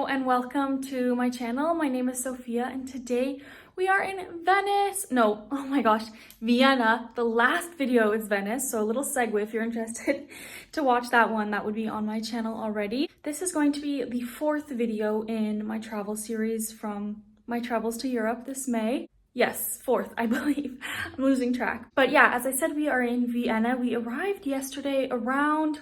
and welcome to my channel. My name is Sophia and today we are in Venice. No, oh my gosh, Vienna. The last video is Venice, so a little segue if you're interested to watch that one. That would be on my channel already. This is going to be the fourth video in my travel series from my travels to Europe this May. Yes, fourth, I believe. I'm losing track. But yeah, as I said, we are in Vienna. We arrived yesterday around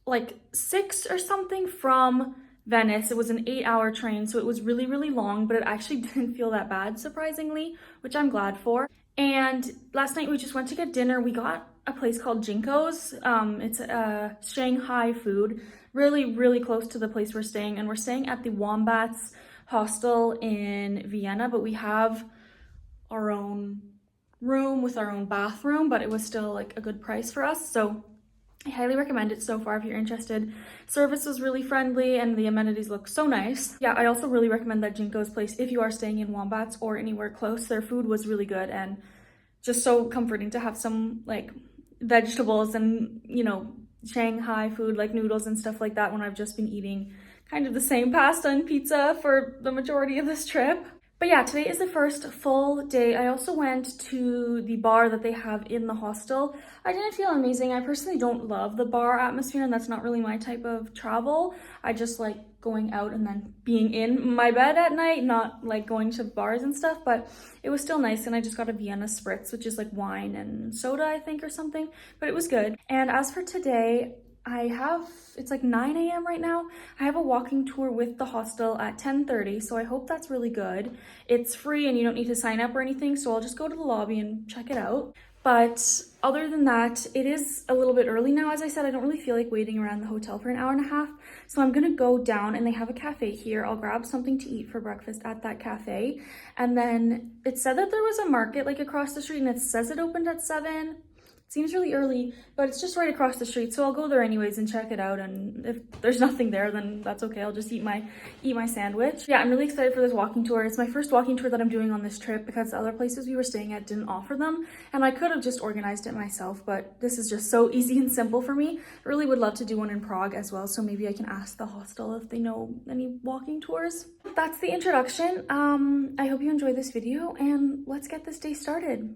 like 6 or something from Venice. It was an 8-hour train, so it was really, really long, but it actually didn't feel that bad, surprisingly, which I'm glad for. And last night we just went to get dinner. We got a place called Jinko's. It's Shanghai food, really, really close to the place we're staying. And we're staying at the Wombats hostel in Vienna, but we have our own room with our own bathroom, but it was still like a good price for us. So I highly recommend it so far if you're interested. Service was really friendly and the amenities look so nice. Yeah, I also really recommend that Jinko's place if you are staying in Wombats or anywhere close. Their food was really good and just so comforting to have some like vegetables and, you know, Shanghai food like noodles and stuff like that when I've just been eating kind of the same pasta and pizza for the majority of this trip. But yeah, today is the first full day. I also went to the bar that they have in the hostel. I didn't feel amazing. I personally don't love the bar atmosphere and that's not really my type of travel. I just like going out and then being in my bed at night, not like going to bars and stuff, but it was still nice. And I just got a Vienna Spritz, which is like wine and soda, I think, or something, but it was good. And as for today, it's like 9 a.m. right now. I have a walking tour with the hostel at 10:30, so I hope that's really good. It's free and you don't need to sign up or anything, so I'll just go to the lobby and check it out. But other than that, it is a little bit early now. As I said, I don't really feel like waiting around the hotel for an hour and a half, so I'm gonna go down and they have a cafe here. I'll grab something to eat for breakfast at that cafe. And then it said that there was a market like across the street and it says it opened at 7. Seems really early, but it's just right across the street, so I'll go there anyways and check it out. And if there's nothing there, then that's okay. I'll just eat my sandwich. Yeah, I'm really excited for this walking tour. It's my first walking tour that I'm doing on this trip because the other places we were staying at didn't offer them, and I could have just organized it myself, but this is just so easy and simple for me. I really would love to do one in Prague as well, so maybe I can ask the hostel if they know any walking tours. That's the introduction. I hope you enjoy this video, and let's get this day started.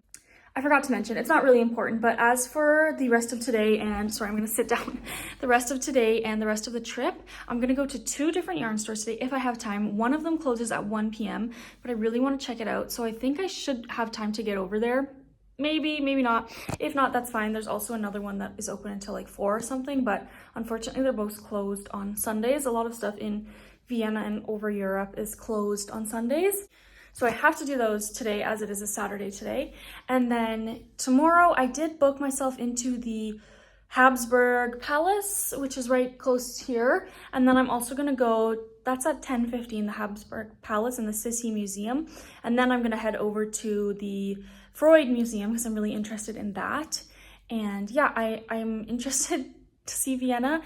I forgot to mention, it's not really important, but as for the rest of today and, sorry, I'm gonna sit down. The rest of today and the rest of the trip, I'm gonna go to 2 different yarn stores today if I have time. One of them closes at 1 p.m., but I really wanna check it out. So I think I should have time to get over there. Maybe, maybe not. If not, that's fine. There's also another one that is open until like 4 or something, but unfortunately they're both closed on Sundays. A lot of stuff in Vienna and over Europe is closed on Sundays. So I have to do those today as it is a Saturday today. And then tomorrow I did book myself into the Habsburg Palace, which is right close here. And then I'm also gonna go, that's at 10:15, the Habsburg Palace and the Sissi Museum. And then I'm gonna head over to the Freud Museum because I'm really interested in that. And yeah, I'm interested to see Vienna.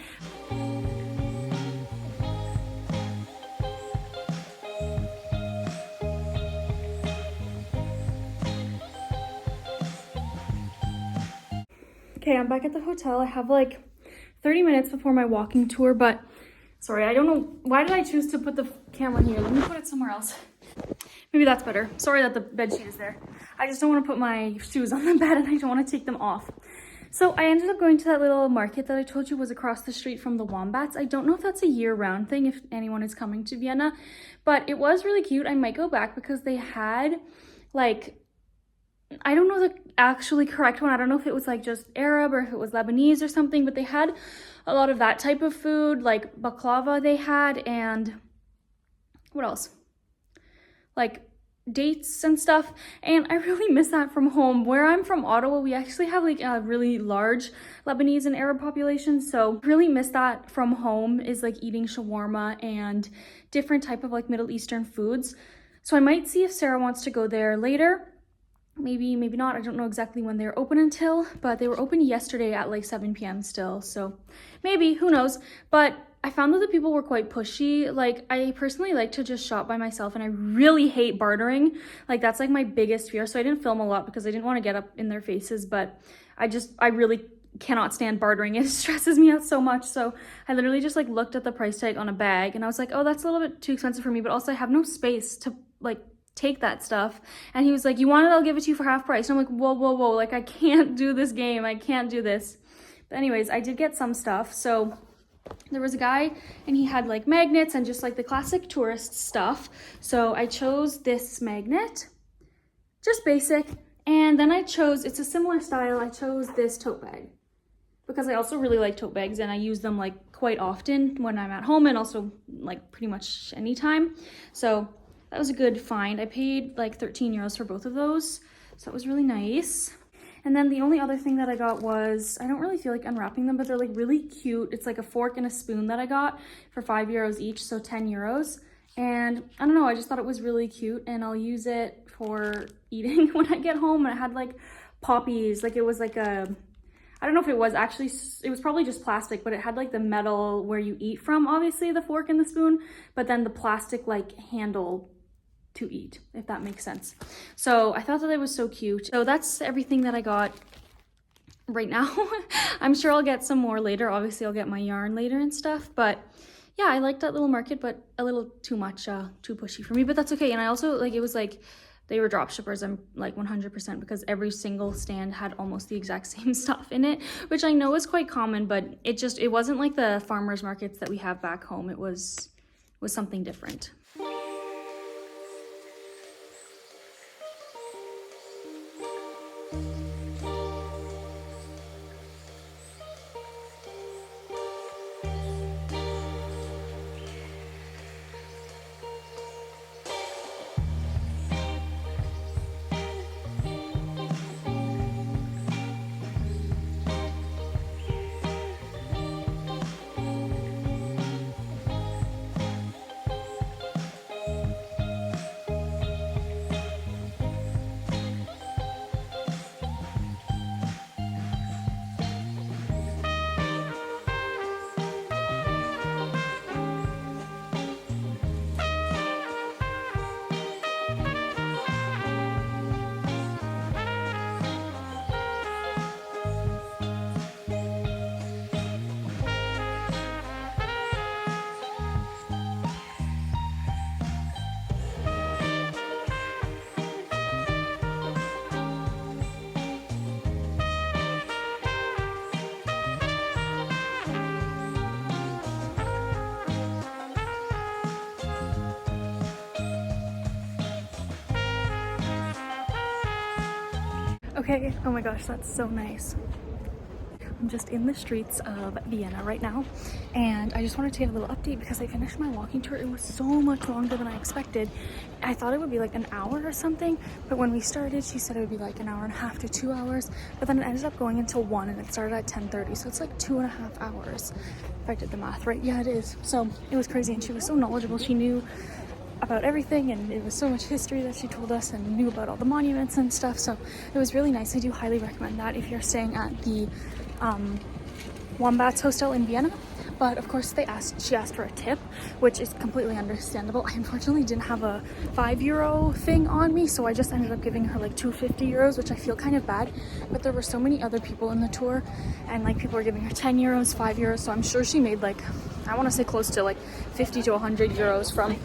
Okay, I'm back at the hotel. I have like 30 minutes before my walking tour, but sorry, I don't know, why did I choose to put the camera here? Let me put it somewhere else. Maybe that's better. Sorry that the bed sheet is there. I just don't want to put my shoes on the bed and I don't want to take them off. So I ended up going to that little market that I told you was across the street from the Wombats. I don't know if that's a year-round thing if anyone is coming to Vienna, but it was really cute. I might go back because they had like, I don't know the actually correct one. I don't know if it was like just Arab or if it was Lebanese or something, but they had a lot of that type of food, like baklava they had, and what else? Like dates and stuff. And I really miss that from home. Where I'm from, Ottawa, we actually have like a really large Lebanese and Arab population. So really miss that from home, is like eating shawarma and different type of like Middle Eastern foods. So I might see if Sarah wants to go there later. Maybe, maybe not. I don't know exactly when they're open until, but they were open yesterday at like 7 p.m. still. So maybe, who knows? But I found that the people were quite pushy. Like, I personally like to just shop by myself and I really hate bartering. Like, that's like my biggest fear. So I didn't film a lot because I didn't want to get up in their faces, but I really cannot stand bartering. It stresses me out so much. So I literally just like looked at the price tag on a bag and I was like, oh, that's a little bit too expensive for me, but also I have no space to like take that stuff. And he was like, you want it, I'll give it to you for half price. And I'm like, whoa, whoa, whoa, like I can't do this game. I can't do this. But anyways, I did get some stuff. So there was a guy and he had like magnets and just like the classic tourist stuff. So I chose this magnet, just basic. And then I chose, it's a similar style, I chose this tote bag because I also really like tote bags and I use them like quite often when I'm at home and also like pretty much anytime. So that was a good find. I paid like 13 euros for both of those. So that was really nice. And then the only other thing that I got was, I don't really feel like unwrapping them, but they're like really cute. It's like a fork and a spoon that I got for 5 euros each, so 10 euros. And I don't know, I just thought it was really cute and I'll use it for eating when I get home. And it had like poppies, like it was like a, I don't know if it was actually, it was probably just plastic, but it had like the metal where you eat from, obviously the fork and the spoon, but then the plastic like handle to eat, if that makes sense. So I thought that it was so cute. So that's everything that I got right now. I'm sure I'll get some more later. Obviously I'll get my yarn later and stuff, but yeah, I liked that little market, but a little too much, too pushy for me, but that's okay. And I also like, it was like, they were drop shippers, I'm like 100%, because every single stand had almost the exact same stuff in it, which I know is quite common, but it wasn't like the farmers markets that we have back home. It was something different. Okay, oh my gosh, that's so nice. I'm just in the streets of Vienna right now, and I just wanted to get a little update because I finished my walking tour. It was so much longer than I expected. I thought it would be like an hour or something, but when we started, she said it would be like an hour and a half to 2 hours, but then it ended up going until 1 and it started at 10:30, so it's like 2.5 hours, if I did the math right. Yeah, it is. So it was crazy, and she was so knowledgeable. She knew about everything, and it was so much history that she told us and knew about all the monuments and stuff, so it was really nice. I do highly recommend that if you're staying at the Wombats Hostel in Vienna. But of course she asked for a tip, which is completely understandable. I unfortunately didn't have a 5 euro thing on me, so I just ended up giving her like 250 euros, which I feel kind of bad, but there were so many other people in the tour, and like people were giving her 10 euros, 5 euros, so I'm sure she made like, I want to say close to like 50 to 100 euros from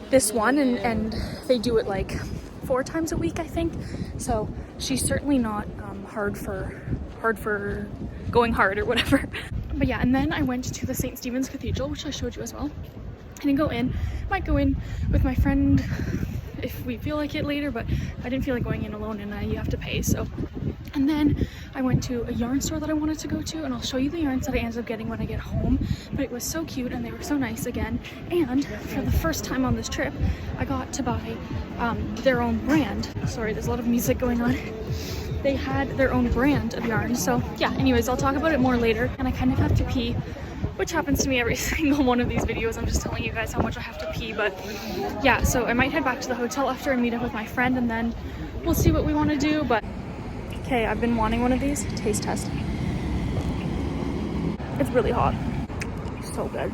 this one, and they do it like 4 times a week, I think, so she's certainly not hard for going hard or whatever. But yeah, and then I went to the St. Stephen's Cathedral, which I showed you as well. I didn't go in. Might go in with my friend if we feel like it later, but I didn't feel like going in alone, and you have to pay, so. And then I went to a yarn store that I wanted to go to, and I'll show you the yarns that I ended up getting when I get home. But it was so cute, and they were so nice again. And for the first time on this trip, I got to buy their own brand. Sorry, there's a lot of music going on. They had their own brand of yarn. So yeah, anyways, I'll talk about it more later. And I kind of have to pee, which happens to me every single one of these videos. I'm just telling you guys how much I have to pee. But yeah, so I might head back to the hotel after and meet up with my friend, and then we'll see what we want to do. But okay, I've been wanting one of these. Taste test. It's really hot. So good.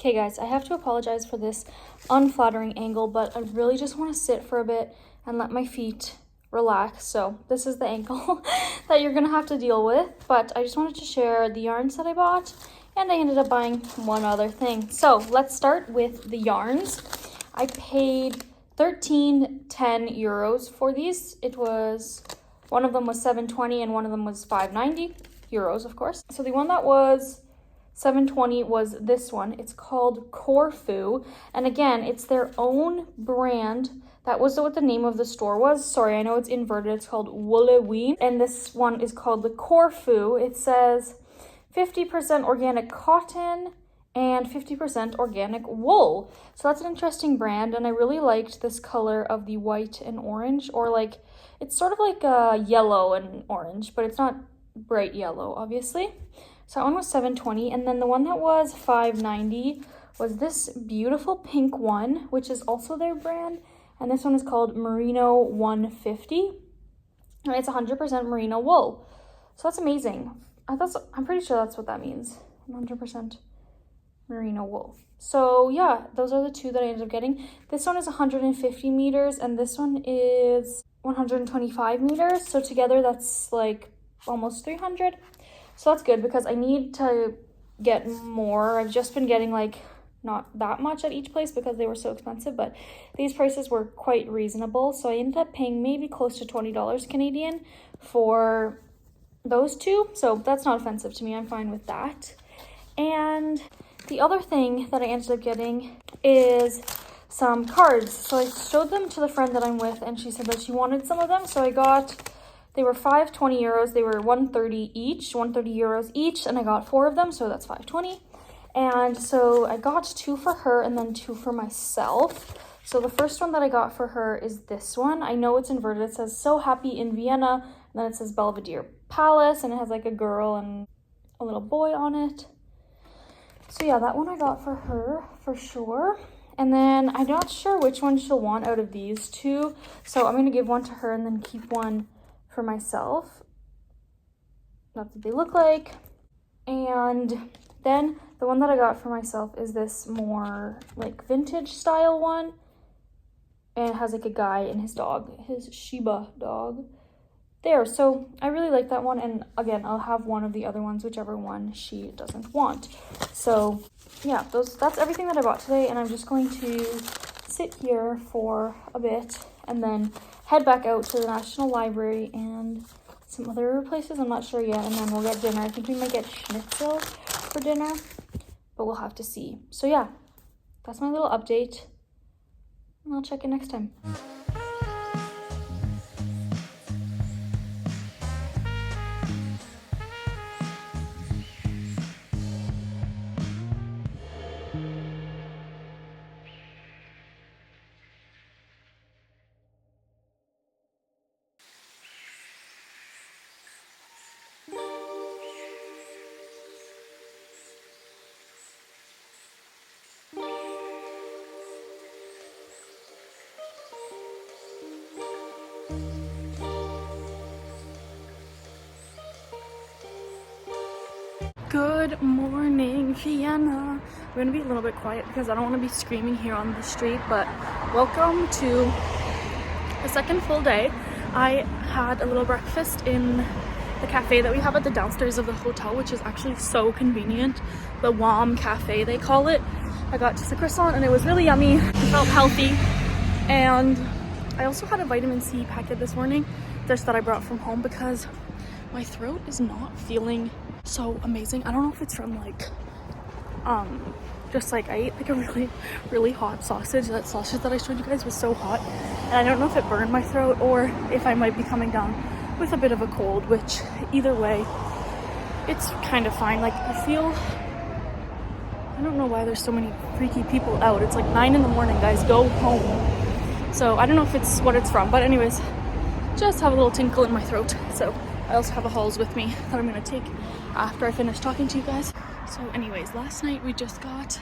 Okay guys, I have to apologize for this unflattering angle, but I really just want to sit for a bit and let my feet relax. So this is the angle that you're gonna have to deal with, but I just wanted to share the yarns that I bought, and I ended up buying one other thing. So let's start with the yarns. I paid 13.10 euros for these. It was, one of them was 7.20 and one of them was 5.90 euros, of course. So the one that was 7.20 was this one. It's called Corfu, and again, it's their own brand. That was what the name of the store was. Sorry, I know it's inverted. It's called Wooleween, and this one is called the Corfu. It says 50% organic cotton and 50% organic wool. So that's an interesting brand, and I really liked this color of the white and orange, or like, it's sort of like a yellow and orange, but it's not bright yellow, obviously. So that one was 7.20, and then the one that was 5.90 was this beautiful pink one, which is also their brand, and this one is called Merino 150, and it's 100% merino wool. So that's amazing. I'm pretty sure that's what that means, 100% merino wool. So yeah, those are the two that I ended up getting. This one is 150 meters, and this one is 125 meters. So together that's like almost 300. So that's good because I need to get more. I've just been getting like not that much at each place because they were so expensive, but these prices were quite reasonable. So I ended up paying maybe close to $20 Canadian for those two. So that's not offensive to me. I'm fine with that. And the other thing that I ended up getting is some cards. So I showed them to the friend that I'm with, and she said that she wanted some of them. So I got, they were 5.20 euros. They were 130 each, 130 euros each, and I got 4 of them, so that's 5.20. And so I got 2 for her and then 2 for myself. So the first one that I got for her is this one. I know it's inverted. It says "So Happy in Vienna," and then it says "Belvedere Palace," and it has like a girl and a little boy on it. So yeah, that one I got for her for sure. And then I'm not sure which one she'll want out of these two, so I'm going to give one to her and then keep one for myself. That's what they look like. And then the one that I got for myself is this more like vintage style one, and it has like a guy and his dog, his Shiba dog there. So I really like that one, and again, I'll have one of the other ones, whichever one she doesn't want. So yeah, that's everything that I bought today, and I'm just going to sit here for a bit and then head back out to the National Library and some other places. I'm not sure yet, and then we'll get dinner. I think we might get schnitzel for dinner, but we'll have to see. So yeah, that's my little update, and I'll check in next time. Good morning, Vienna. I'm going to be a little bit quiet because I don't want to be screaming here on the street, but welcome to the second full day. I had a little breakfast in the cafe that we have at the downstairs of the hotel, which is actually so convenient. The WOM Cafe, they call it. I got just a croissant and it was really yummy. It felt healthy. And I also had a vitamin C packet this morning, just that I brought from home because my throat is not feeling so amazing. I don't know if it's from like just like I ate like a really hot sausage. That sausage that I showed you guys was so hot, and I don't know if it burned my throat or if I might be coming down with a bit of a cold, which either way it's kind of fine. Like I don't know why there's so many freaky people out. It's like 9 in the morning, guys, go home. So I don't know if it's what it's from, but anyways, just have a little tinkle in my throat. So I also have a Halls with me that I'm going to take after I finish talking to you guys. So anyways, last night we just got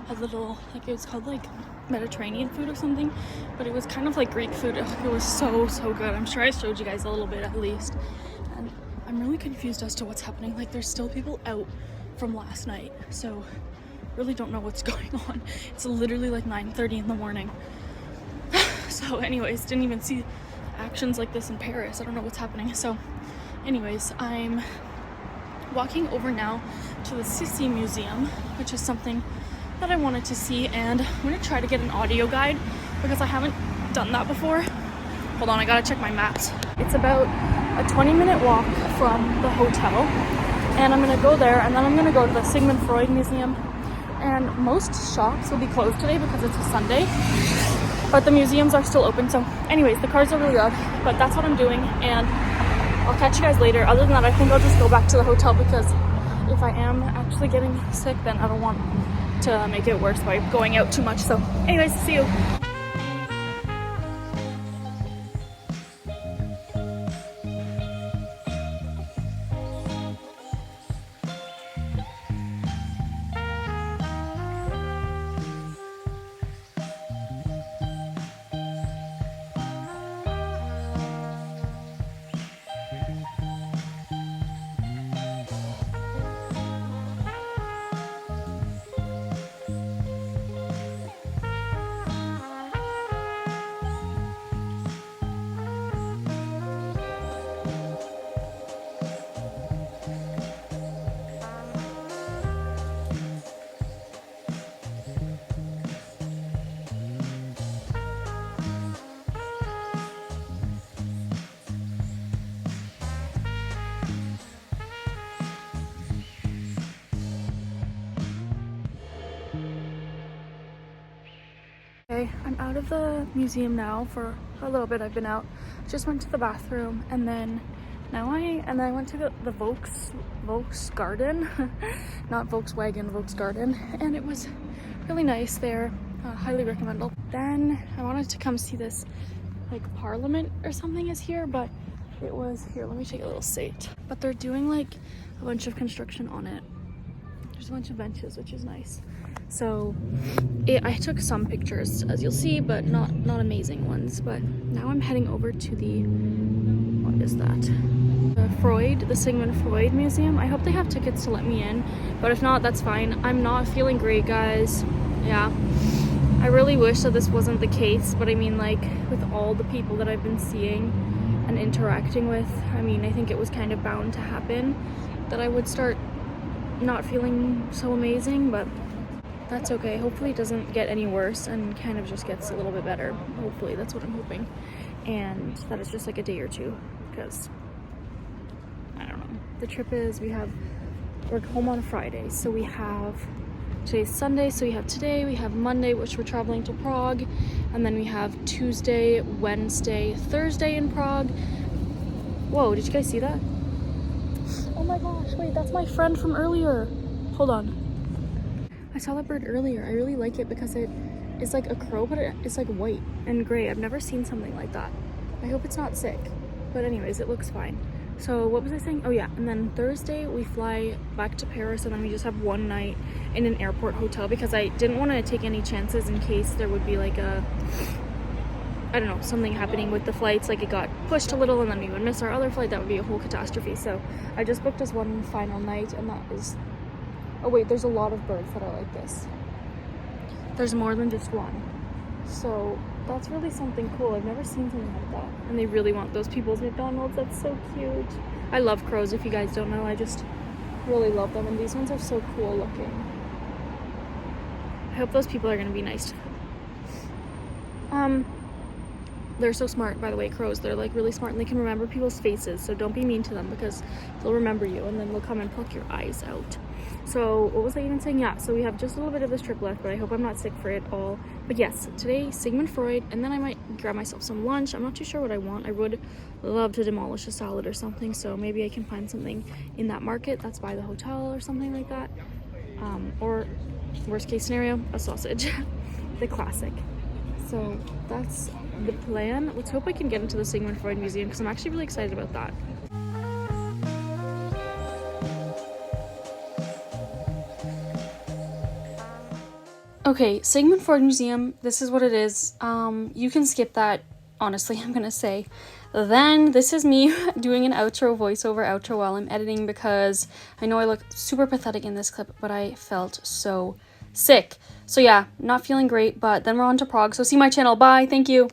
a little, like it was called like Mediterranean food or something, but it was kind of like Greek food. It was so good. I'm sure I showed you guys a little bit at least. And I'm really confused as to what's happening. Like there's still people out from last night. So really don't know what's going on. It's literally like 9:30 in the morning. So anyways, didn't even see actions like this in Paris. I don't know what's happening. So anyways, I'm walking over now to the Sissi Museum, which is something that I wanted to see, and I'm gonna try to get an audio guide because I haven't done that before. Hold on, I gotta check my maps. It's about a 20-minute walk from the hotel, and I'm gonna go there, and then I'm gonna go to the Sigmund Freud Museum. And most shops will be closed today because it's a Sunday, but the museums are still open. So anyways, the cars are really loud, but that's what I'm doing, and I'll catch you guys later. Other than that, I think I'll just go back to the hotel because if I am actually getting sick, then I don't want to make it worse by going out too much. So anyways, see you. Okay, I'm out of the museum now for a little bit. I've been out. Just went to the bathroom, and then I went to the Volksgarten, not Volkswagen, Volksgarten, and it was really nice there. Highly recommend it. Then I wanted to come see this, like, parliament or something is here, but it was here. Let me take a little seat. But they're doing like a bunch of construction on it. There's a bunch of benches, which is nice. So I took some pictures, as you'll see, but not amazing ones. But now I'm heading over to the, what is that? The Sigmund Freud Museum. I hope they have tickets to let me in, but if not, that's fine. I'm not feeling great, guys. Yeah, I really wish that this wasn't the case, but I mean, like, with all the people that I've been seeing and interacting with, I mean, I think it was kind of bound to happen that I would start not feeling so amazing, but that's okay. Hopefully it doesn't get any worse and kind of just gets a little bit better. Hopefully, that's what I'm hoping. And that it's just like a day or two, because I don't know. The trip is, we're home on Friday, so we have, today's Sunday, so we have today, we have Monday, which we're traveling to Prague, and then we have Tuesday, Wednesday, Thursday in Prague. Whoa, did you guys see that? Oh my gosh, wait, that's my friend from earlier. Hold on. I saw that bird earlier. I really like it because it is like a crow, but it's like white and gray. I've never seen something like that. I hope it's not sick. But anyways, it looks fine. So what was I saying? Oh yeah, and then Thursday we fly back to Paris, and then we just have one night in an airport hotel because I didn't want to take any chances in case there would be like a, I don't know, something happening with the flights, like it got pushed a little and then we would miss our other flight. That would be a whole catastrophe. So I just booked us one final night, and that is, oh wait, there's a lot of birds that are like this. There's more than just one. So that's really something cool. I've never seen something like that. And they really want those people's McDonald's. That's so cute. I love crows, if you guys don't know. I just really love them. And these ones are so cool looking. I hope those people are going to be nice to them. They're so smart, by the way, crows. They're like really smart, and they can remember people's faces. So don't be mean to them because they'll remember you, and then they'll come and pluck your eyes out. So what was I even saying? Yeah, so we have just a little bit of this trip left, but I hope I'm not sick for it all. But yes, today, Sigmund Freud, and then I might grab myself some lunch. I'm not too sure what I want. I would love to demolish a salad or something, so maybe I can find something in that market that's by the hotel or something like that. Or worst case scenario, a sausage. The classic. So that's the plan. Let's hope I can get into the Sigmund Freud Museum because I'm actually really excited about that. Okay, Sigmund Freud Museum, this is what it is. You can skip that, honestly, I'm gonna say. Then this is me doing an voiceover outro while I'm editing because I know I look super pathetic in this clip, but I felt so sick. So yeah, not feeling great, but then we're on to Prague. So see my channel. Bye. Thank you.